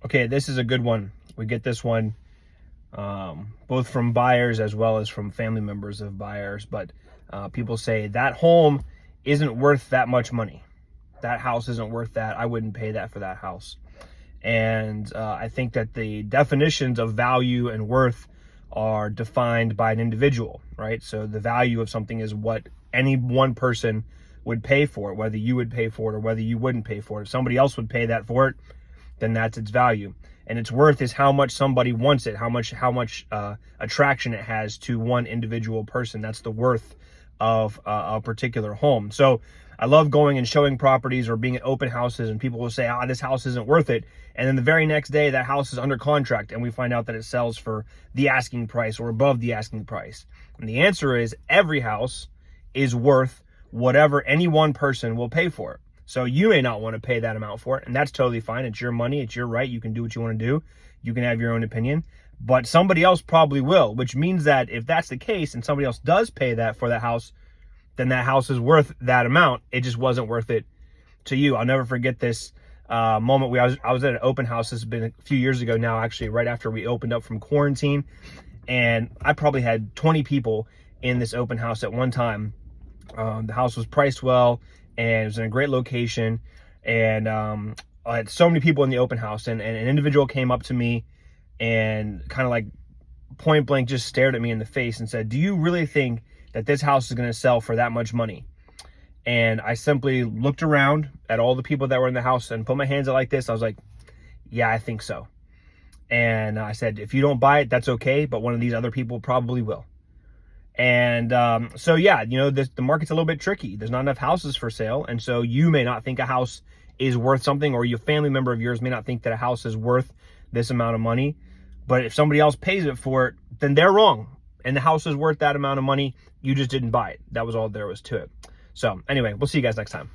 Okay, this is a good one. We get this one both from buyers as well as from family members of buyers. But people say that home isn't worth that much money. That house isn't worth that. I wouldn't pay that for that house. And I think that the definitions of value and worth are defined by an individual, right? So the value of something is what any one person would pay for it, whether you would pay for it or whether you wouldn't pay for it. If somebody else would pay that for it, then that's its value. And its worth is how much somebody wants it, how much attraction it has to one individual person. That's the worth of a particular home. So I love going and showing properties or being at open houses, and people will say, this house isn't worth it. And then the very next day, that house is under contract, and we find out that it sells for the asking price or above the asking price. And the answer is every house is worth whatever any one person will pay for it. So you may not want to pay that amount for it, and that's totally fine. It's your money. It's your right. You can do what you want to do. You can have your own opinion, but somebody else probably will, which means that if that's the case and somebody else does pay that for that house, then that house is worth that amount. It just wasn't worth it to you. I'll never forget this moment. I was at an open house. This has been a few years ago now, actually, right after we opened up from quarantine. And I probably had 20 people in this open house at one time. The house was priced well, and it was in a great location. And I had so many people in the open house, and an individual came up to me and kind of like point blank just stared at me in the face and said, "Do you really think that this house is going to sell for that much money?" And I simply looked around at all the people that were in the house and put my hands out like this. I was like, yeah, I think so. And I said, if you don't buy it, that's okay, but one of these other people probably will. And so, yeah, the market's a little bit tricky. There's not enough houses for sale. And so you may not think a house is worth something, or your family member of yours may not think that a house is worth this amount of money. But if somebody else pays it for it, then they're wrong. And the house is worth that amount of money. You just didn't buy it. That was all there was to it. So anyway, we'll see you guys next time.